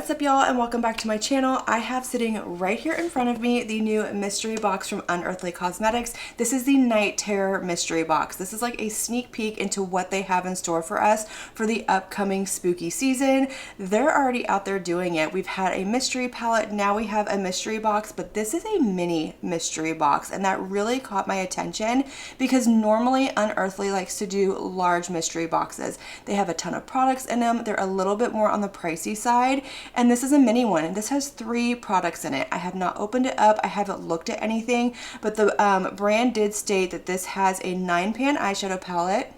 What's up, y'all, and welcome back to my channel. I have sitting right here in front of me the new mystery box from Unearthly Cosmetics. This is the Night Terror mystery box. This is like a sneak peek into what they have in store for us for the upcoming spooky season. They're already out there doing it. We've had a mystery palette, now we have a mystery box, but this is a mini mystery box, and that really caught my attention because normally Unearthly likes to do large mystery boxes. They have a ton of products in them. They're a little bit more on the pricey side. And this is a mini one, and this has 3 products in it. I have not opened it up. I haven't looked at anything, but the brand did state that this has a 9-pan eyeshadow palette.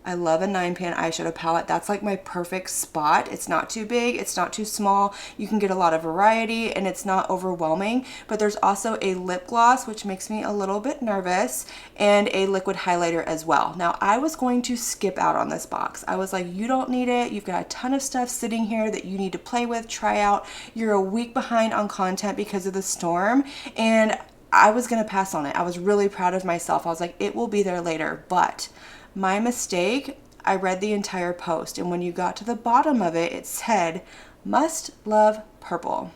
I love a 9-pan eyeshadow palette. That's like my perfect spot. It's not too big, it's not too small. You can get a lot of variety and it's not overwhelming. But there's also a lip gloss, which makes me a little bit nervous, and a liquid highlighter as well. Now, I was going to skip out on this box. I was like, you don't need it. You've got a ton of stuff sitting here that you need to play with, try out. You're a week behind on content because of the storm, and I was gonna pass on it. I was really proud of myself. I was like, it will be there later, but my mistake, I read the entire post, and when you got to the bottom of it, it said, must love purple.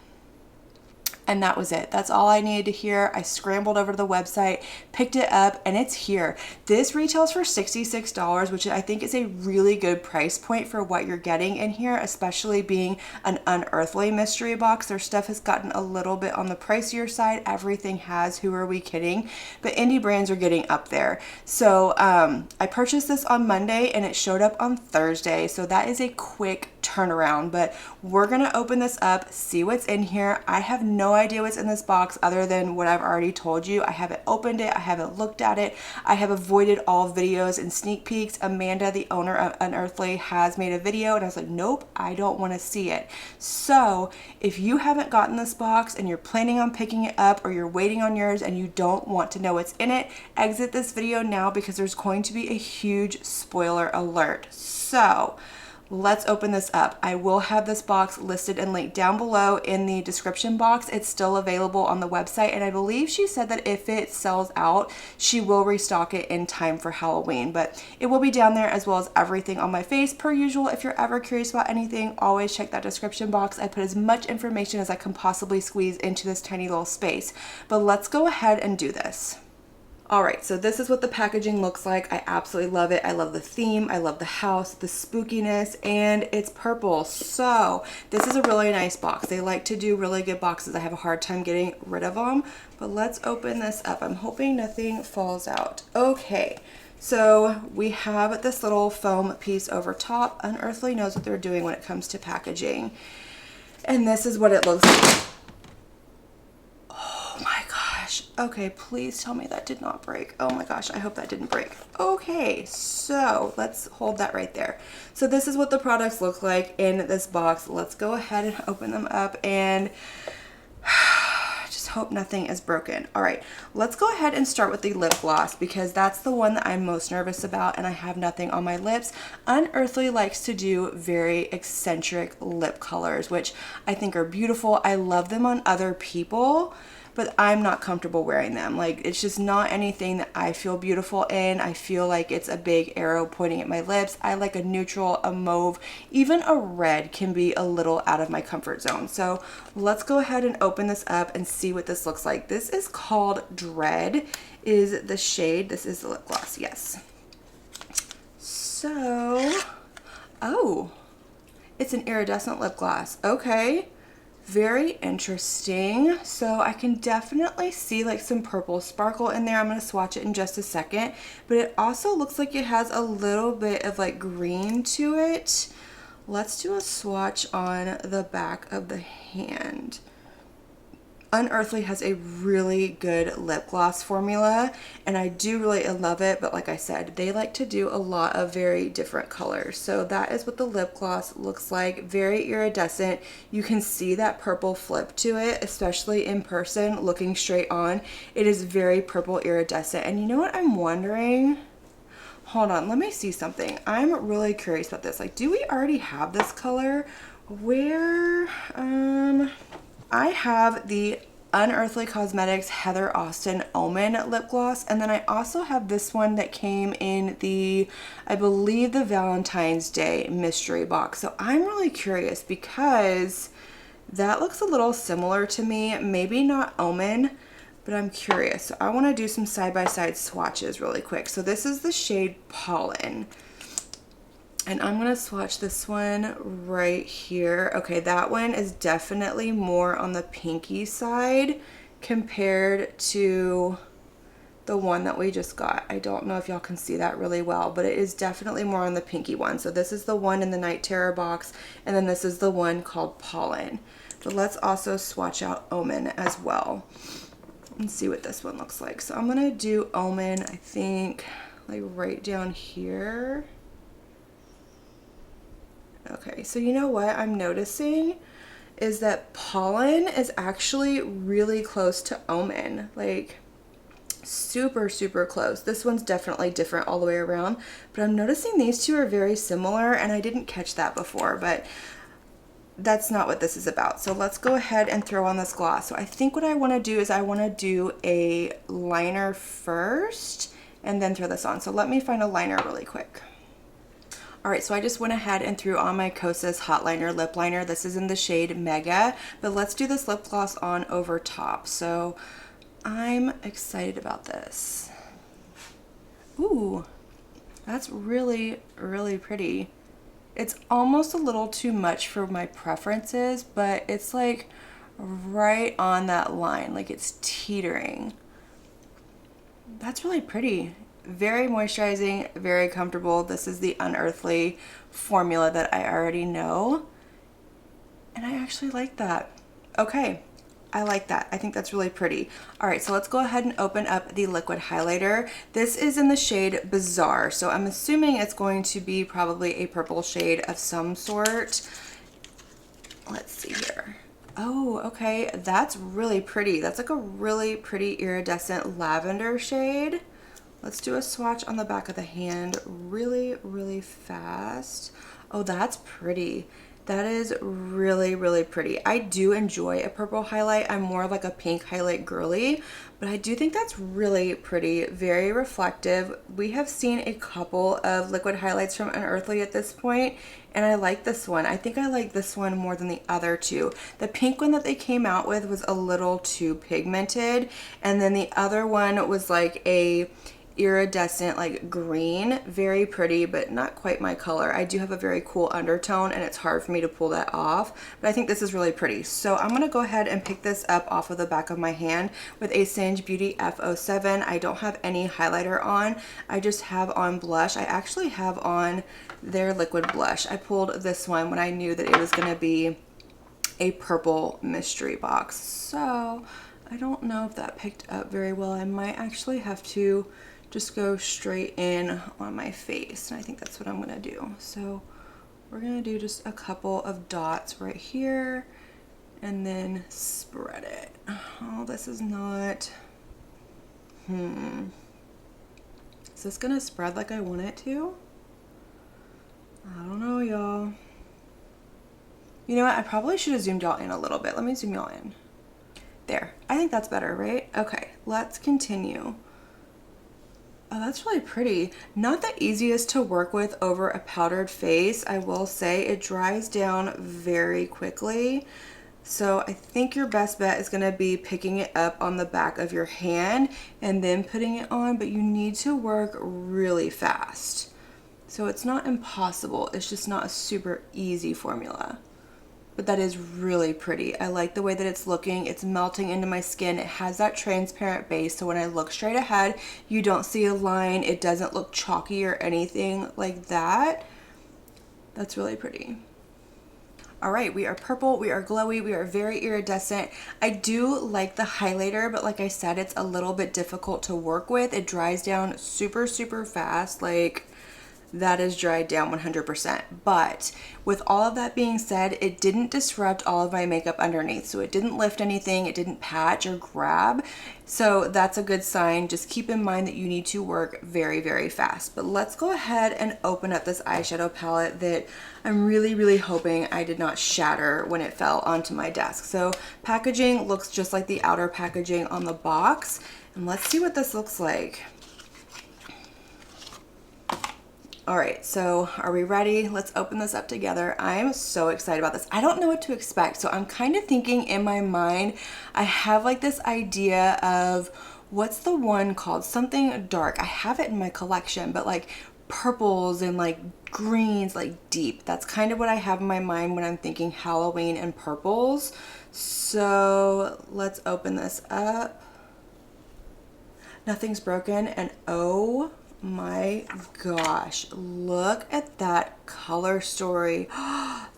And that was it. That's all I needed to hear. I scrambled over to the website, picked it up, and it's here. This retails for $66, which I think is a really good price point for what you're getting in here, especially being an Unearthly mystery box. Their stuff has gotten a little bit on the pricier side. Everything has, who are we kidding? But indie brands are getting up there. So I purchased this on Monday and it showed up on Thursday. So that is a quick turnaround, but we're gonna open this up, see what's in here. I have no idea what's in this box other than what I've already told you. I haven't opened it, I haven't looked at it, I have avoided all videos and sneak peeks. Amanda, the owner of Unearthly, has made a video and I was like, nope, I don't want to see it. So if you haven't gotten this box and you're planning on picking it up, or you're waiting on yours and you don't want to know what's in it, exit this video now because there's going to be a huge spoiler alert. So let's open this up. I will have this box listed and linked down below in the description box. It's still available on the website, and I believe she said that if it sells out, she will restock it in time for Halloween, but it will be down there as well as everything on my face. Per usual, if you're ever curious about anything, always check that description box. I put as much information as I can possibly squeeze into this tiny little space, but let's go ahead and do this. All right, so this is what the packaging looks like. I absolutely love it. I love the theme, I love the house, the spookiness, and it's purple. So this is a really nice box. They like to do really good boxes. I have a hard time getting rid of them, but let's open this up. I'm hoping nothing falls out. Okay, so we have this little foam piece over top. Unearthly knows what they're doing when it comes to packaging. And this is what it looks like. Okay, please tell me that did not break. Oh my gosh, I hope that didn't break. Okay, so let's hold that right there. So this is what the products look like in this box. Let's go ahead and open them up and just hope nothing is broken. All right, let's go ahead and start with the lip gloss because that's the one that I'm most nervous about and I have nothing on my lips. Unearthly likes to do very eccentric lip colors, which I think are beautiful. I love them on other people, but I'm not comfortable wearing them. Like, it's just not anything that I feel beautiful in. I feel like it's a big arrow pointing at my lips. I like a neutral, a mauve, even a red can be a little out of my comfort zone. So let's go ahead and open this up and see what this looks like. This is called Dread, is the shade. This is the lip gloss, yes. So, oh, it's an iridescent lip gloss. Okay. Very interesting. So I can definitely see like some purple sparkle in there. I'm going to swatch it in just a second, but it also looks like it has a little bit of like green to it. Let's do a swatch on the back of the hand. Unearthly has a really good lip gloss formula and I do really love it, but like I said, they like to do a lot of very different colors. So that is what the lip gloss looks like. Very iridescent. You can see that purple flip to it, especially in person looking straight on. It is very purple iridescent. And you know what I'm wondering? Hold on, let me see something. I'm really curious about this. Like, do we already have this color? Where, I have the Unearthly Cosmetics Heather Austin Omen lip gloss, and then I also have this one that came in the, I believe, the Valentine's Day mystery box. So I'm really curious because That looks a little similar to me, maybe not Omen, but I'm curious. So I want to do some side-by-side swatches really quick. So this is the shade Pollen. And I'm going to swatch this one right here. Okay, that one is definitely more on the pinky side compared to the one that we just got. I don't know if y'all can see that really well, but it is definitely more on the pinky one. So this is the one in the Night Terror box, and then this is the one called Pollen. But let's also swatch out Omen as well and see what this one looks like. So I'm gonna do Omen, I think, like right down here. Okay, so you know what I'm noticing is that Pollen is actually really close to Omen, like super, super close. This one's definitely different all the way around, but I'm noticing these two are very similar, and I didn't catch that before, but that's not what this is about. So let's go ahead and throw on this gloss. So I think what I want to do is I want to do a liner first and then throw this on. So let me find a liner really quick. All right, so I just went ahead and threw on my Kosas Hot Liner Lip Liner. This is in the shade Mega, but let's do this lip gloss on over top. So I'm excited about this. Ooh, that's really, really pretty. It's almost a little too much for my preferences, but it's like right on that line, like it's teetering. That's really pretty. Very moisturizing, very comfortable. This is the Unearthly formula that I already know, and I actually like that. Okay, I like that. I think that's really pretty. All right, so let's go ahead and open up the liquid highlighter. This is in the shade Bizarre, so I'm assuming it's going to be probably a purple shade of some sort. Let's see here. Oh, okay, that's really pretty. That's like a really pretty iridescent lavender shade. Let's do a swatch on the back of the hand really, really fast. Oh, that's pretty. That is really, really pretty. I do enjoy a purple highlight. I'm more like a pink highlight girly, but I do think that's really pretty, very reflective. We have seen a couple of liquid highlights from Unearthly at this point, and I like this one. I think I like this one more than the other two. The pink one that they came out with was a little too pigmented, and then the other one was like a iridescent like green, very pretty, but not quite my color. I do have a very cool undertone, and it's hard for me to pull that off, but I think this is really pretty. So I'm gonna go ahead and pick this up off of the back of my hand with a Singe Beauty F07. I don't have any highlighter on. I just have on blush. I actually have on their liquid blush. I pulled this one when I knew that it was gonna be a purple mystery box. So I don't know if that picked up very well. I might actually have to just go straight in on my face, and I think that's what I'm gonna do. So we're gonna do just a couple of dots right here and then spread it. Oh, this is not, is this gonna spread like I want it to? I don't know, y'all. You know what, I probably should have zoomed y'all in a little bit. Let me zoom y'all in. There, I think that's better, right? Okay, let's continue. Oh, that's really pretty. Not the easiest to work with over a powdered face, I will say. It dries down very quickly. So I think your best bet is gonna be picking it up on the back of your hand and then putting it on, but you need to work really fast. So it's not impossible, it's just not a super easy formula. But that is really pretty. I like the way that it's looking. It's melting into my skin. It has that transparent base, so when I look straight ahead, you don't see a line. It doesn't look chalky or anything like that. That's really pretty. All right, we are purple, we are glowy, we are very iridescent. I do like the highlighter, but like I said, it's a little bit difficult to work with. It dries down super, super fast. Like, that is dried down 100%. But with all of that being said, it didn't disrupt all of my makeup underneath. So it didn't lift anything, it didn't patch or grab. So that's a good sign. Just keep in mind that you need to work very, very fast. But let's go ahead and open up this eyeshadow palette that I'm really, really hoping I did not shatter when it fell onto my desk. So packaging looks just like the outer packaging on the box. And let's see what this looks like. All right, so are we ready? Let's open this up together. I am so excited about this. I don't know what to expect, so I'm kind of thinking in my mind, I have like this idea of what's the one called? Something dark. I have it in my collection, but like purples and like greens, like deep. That's kind of what I have in my mind when I'm thinking Halloween and purples. So let's open this up. Nothing's broken, and oh my gosh, look at that color story.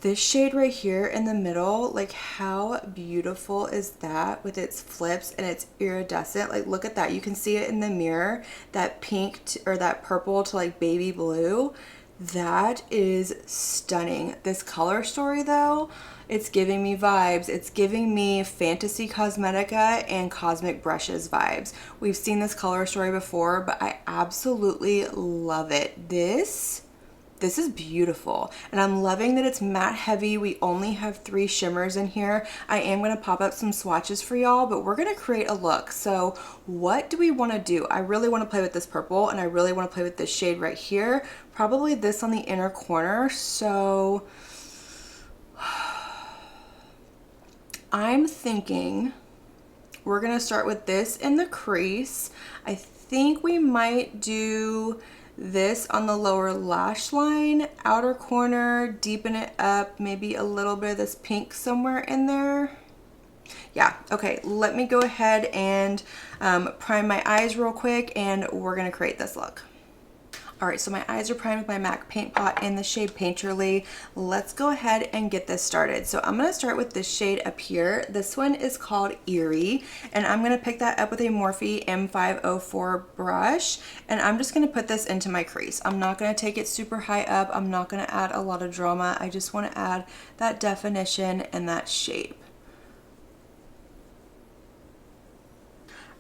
This shade right here in the middle, like how beautiful is that with its flips and its iridescent? Like look at that, you can see it in the mirror, that pink or that purple to like baby blue. That is stunning. This color story though, it's giving me vibes. It's giving me Fantasy Cosmetica and Cosmic Brushes vibes. We've seen this color story before, but I absolutely love it. This is beautiful, and I'm loving that it's matte heavy. We only have 3 shimmers in here. I am going to pop up some swatches for y'all, but we're going to create a look. So what do we want to do? I really want to play with this purple, and I really want to play with this shade right here, probably this on the inner corner. So I'm thinking we're going to start with this in the crease. I think we might do this on the lower lash line, outer corner, deepen it up, maybe a little bit of this pink somewhere in there. Yeah, okay, let me go ahead and prime my eyes real quick, and we're gonna create this look. All right, so my eyes are primed with my MAC Paint Pot in the shade Painterly. Let's go ahead and get this started. So I'm gonna start with this shade up here. This one is called Eerie, and I'm gonna pick that up with a Morphe M504 brush, and I'm just gonna put this into my crease. I'm not gonna take it super high up. I'm not gonna add a lot of drama. I just wanna add that definition and that shape.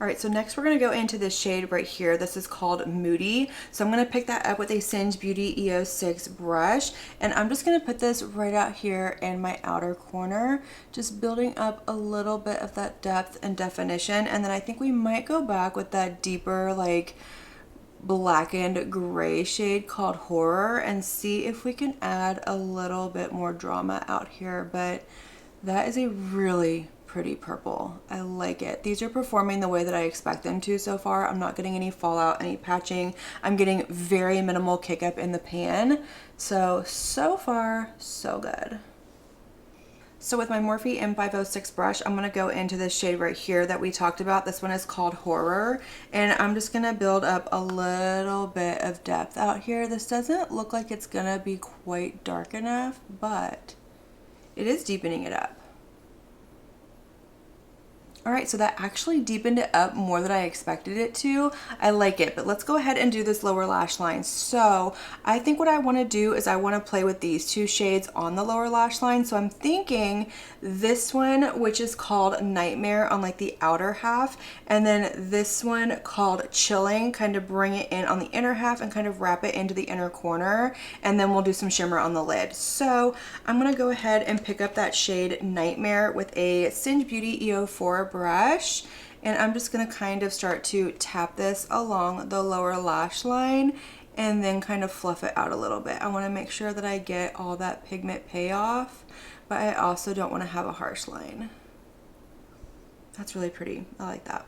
All right, so next we're gonna go into this shade right here. This is called Moody. So I'm gonna pick that up with a Singe Beauty EO6 brush, and I'm just gonna put this right out here in my outer corner, just building up a little bit of that depth and definition. And then I think we might go back with that deeper, like blackened gray shade called Horror, and see if we can add a little bit more drama out here. But that is a really pretty purple. I like it. These are performing the way that I expect them to so far. I'm not getting any fallout, any patching. I'm getting very minimal kick up in the pan. So far, so good. So with my Morphe M506 brush, I'm gonna go into this shade right here that we talked about. This one is called Horror, and I'm just gonna build up a little bit of depth out here. This doesn't look like it's gonna be quite dark enough, but it is deepening it up. All right, so that actually deepened it up more than I expected it to. I like it, but let's go ahead and do this lower lash line. So I think what I wanna do is I wanna play with these 2 shades on the lower lash line. So I'm thinking this one, which is called Nightmare on like the outer half, and then this one called Chilling, kind of bring it in on the inner half and kind of wrap it into the inner corner, and then we'll do some shimmer on the lid. So I'm gonna go ahead and pick up that shade Nightmare with a Singe Beauty EO4 brush, and I'm just gonna kind of start to tap this along the lower lash line and then kind of fluff it out a little bit. I wanna make sure that I get all that pigment payoff, but I also don't wanna have a harsh line. That's really pretty, I like that.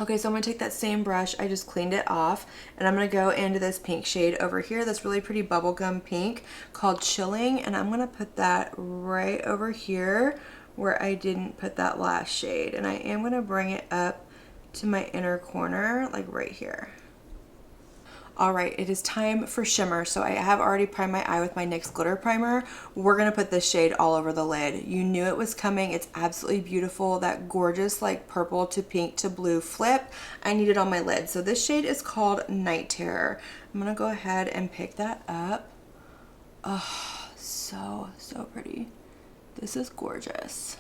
Okay, so I'm gonna take that same brush, I just cleaned it off, and I'm gonna go into this pink shade over here, this really pretty bubblegum pink called Chilling, and I'm gonna put that right over here where I didn't put that last shade, and I am gonna bring it up to my inner corner, like right here. All right, it is time for shimmer. So I have already primed my eye with my NYX glitter primer. We're gonna put this shade all over the lid. You knew it was coming. It's absolutely beautiful. That gorgeous like purple to pink to blue flip. I need it on my lid. So this shade is called Night Terror. I'm gonna go ahead and pick that up. Oh, so pretty. This is gorgeous.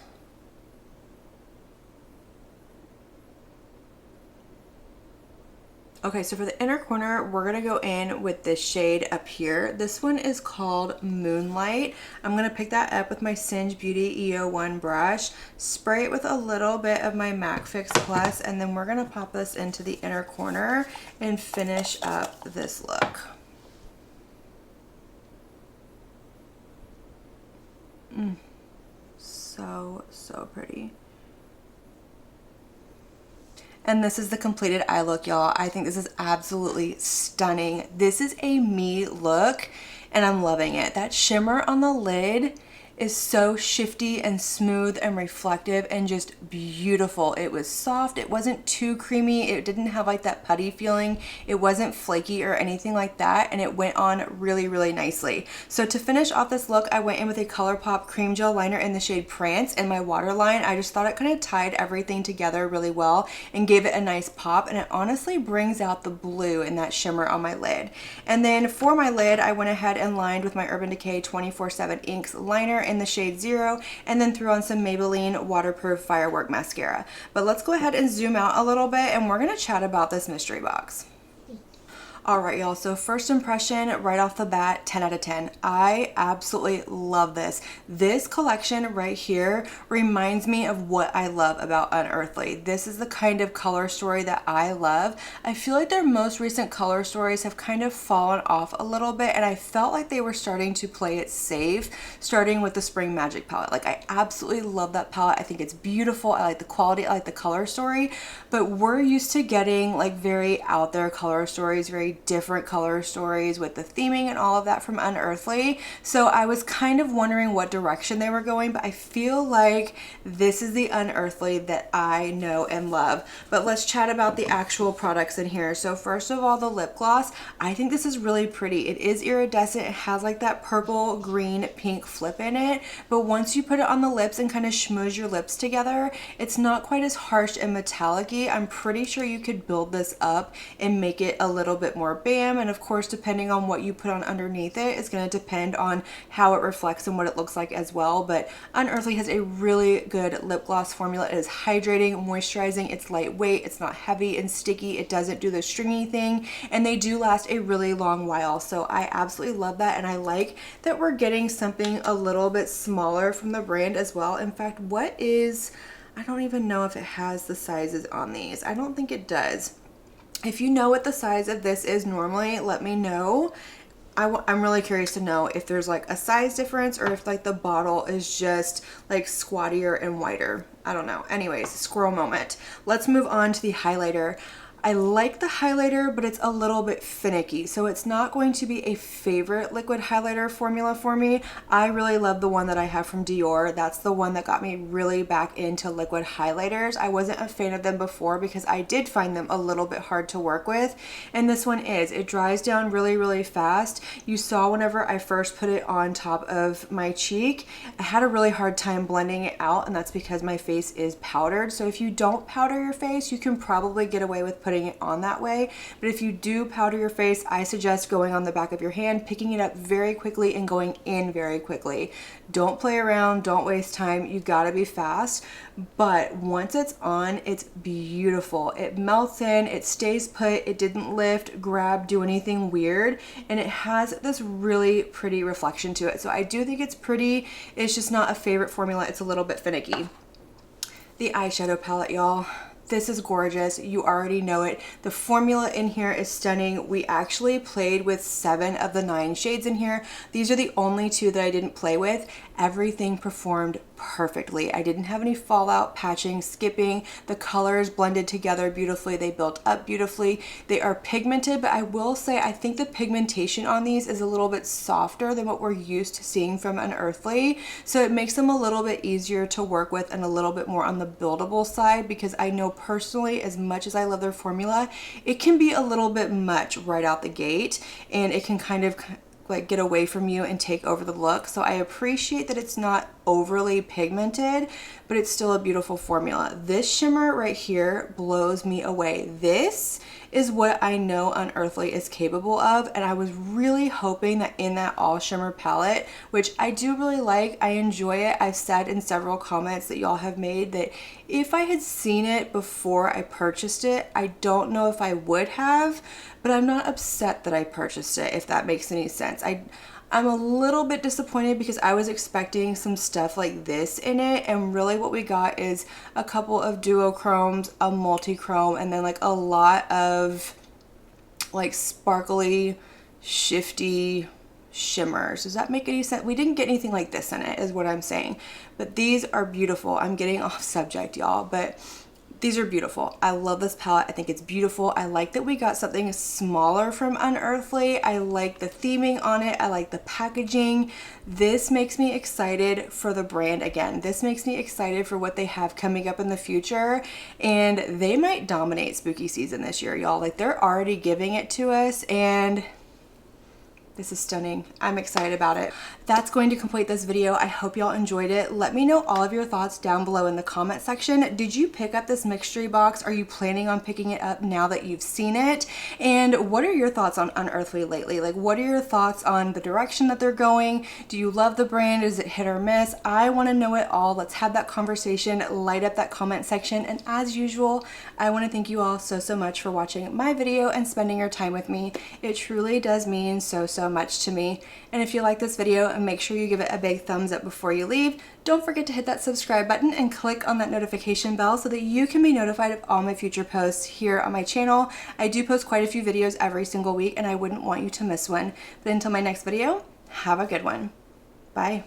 Okay, so for the inner corner, we're gonna go in with this shade up here. This one is called Moonlight. I'm gonna pick that up with my Singe Beauty EO1 brush, spray it with a little bit of my MAC Fix Plus, and then we're gonna pop this into the inner corner and finish up this look. So pretty. And this is the completed eye look, y'all. I think this is absolutely stunning. This is a me look, and I'm loving it. That shimmer on the lid is so shifty and smooth and reflective and just beautiful. It was soft. It wasn't too creamy. It didn't have like that putty feeling. It wasn't flaky or anything like that, and it went on really, really nicely. So to finish off this look, I went in with a ColourPop cream gel liner in the shade Prance in my waterline. I just thought it kind of tied everything together really well and gave it a nice pop, and it honestly brings out the blue in that shimmer on my lid. And then for my lid, I went ahead and lined with my Urban Decay 24/7 Inks liner in the shade 0, and then threw on some Maybelline waterproof Firework mascara. But let's go ahead and zoom out a little bit, and we're gonna chat about this mystery box. Alright, y'all, so first impression right off the bat, 10 out of 10. I absolutely love this. This collection right here reminds me of what I love about Unearthly. This is the kind of color story that I love. I feel like their most recent color stories have kind of fallen off a little bit, and I felt like they were starting to play it safe, starting with the Spring Magic palette. Like, I absolutely love that palette. I think it's beautiful. I like the quality. I like the color story, but we're used to getting like very out there color stories, very different color stories with the theming and all of that from Unearthly. So I was kind of wondering what direction they were going, but I feel like this is the Unearthly that I know and love. But let's chat about the actual products in here. So first of all, the lip gloss. I think this is really pretty. It is iridescent. It has like that purple, green, pink flip in it, but once you put it on the lips and kind of schmooze your lips together, it's not quite as harsh and metallic-y. I'm pretty sure you could build this up and make it a little bit more bam, and of course depending on what you put on underneath it is going to depend on how it reflects and what it looks like as well. But Unearthly has a really good lip gloss formula. It is hydrating, moisturizing, it's lightweight, it's not heavy and sticky, it doesn't do the stringy thing, and they do last a really long while. So I absolutely love that, and I like that we're getting something a little bit smaller from the brand as well. In fact, I don't even know if it has the sizes on these. I don't think it does. If you know what the size of this is normally, let me know. I'm really curious to know if there's like a size difference or if like the bottle is just like squattier and wider. I don't know. Anyways, squirrel moment. Let's move on to the highlighter. I like the highlighter, but it's a little bit finicky, so it's not going to be a favorite liquid highlighter formula for me. I really love the one that I have from Dior. That's the one that got me really back into liquid highlighters. I wasn't a fan of them before because I did find them a little bit hard to work with, and this one is. It dries down really, really fast. You saw whenever I first put it on top of my cheek, I had a really hard time blending it out, and that's because my face is powdered. So if you don't powder your face, you can probably get away with putting it on that way. But if you do powder your face, I suggest going on the back of your hand, picking it up very quickly and going in very quickly. Don't play around, don't waste time. You gotta be fast. But once it's on, it's beautiful. It melts in, it stays put, it didn't lift, grab, do anything weird, and it has this really pretty reflection to it. So I do think it's pretty. It's just not a favorite formula. It's a little bit finicky. The eyeshadow palette, y'all. This is gorgeous. You already know it. The formula in here is stunning. We actually played with 7 of the 9 shades in here. These are the only 2 that I didn't play with. Everything performed perfectly. I didn't have any fallout, patching, skipping. The colors blended together beautifully. They built up beautifully. They are pigmented, but I will say I think the pigmentation on these is a little bit softer than what we're used to seeing from Unearthly. So it makes them a little bit easier to work with and a little bit more on the buildable side, because I know personally, as much as I love their formula, it can be a little bit much right out the gate, and it can kind of like get away from you and take over the look. So I appreciate that it's not overly pigmented, but it's still a beautiful formula. This shimmer right here blows me away. This is what I know Unearthly is capable of, and I was really hoping that in that all shimmer palette, which I do really like, I enjoy it. I've said in several comments that y'all have made that if I had seen it before I purchased it, I don't know if I would have, but I'm not upset that I purchased it, if that makes any sense. I'm a little bit disappointed because I was expecting some stuff like this in it, and really what we got is a couple of duochromes, a multi-chrome, and then like a lot of like sparkly, shifty shimmers. Does that make any sense? We didn't get anything like this in it, is what I'm saying. But these are beautiful. I'm getting off subject, y'all, but these are beautiful. I love this palette. I think it's beautiful. I like that we got something smaller from Unearthly. I like the theming on it. I like the packaging. This makes me excited for the brand again. This makes me excited for what they have coming up in the future. And they might dominate spooky season this year, y'all. Like, they're already giving it to us, and this is stunning. I'm excited about it. That's going to complete this video. I hope y'all enjoyed it. Let me know all of your thoughts down below in the comment section. Did you pick up this mystery box? Are you planning on picking it up now that you've seen it? And what are your thoughts on Unearthly lately? Like, what are your thoughts on the direction that they're going? Do you love the brand? Is it hit or miss? I want to know it all. Let's have that conversation. Light up that comment section. And as usual, I want to thank you all so much for watching my video and spending your time with me. It truly does mean so much to me. And if you like this video, make sure you give it a big thumbs up before you leave. Don't forget to hit that subscribe button and click on that notification bell so that you can be notified of all my future posts here on my channel. I do post quite a few videos every single week, and I wouldn't want you to miss one. But until my next video, have a good one. Bye.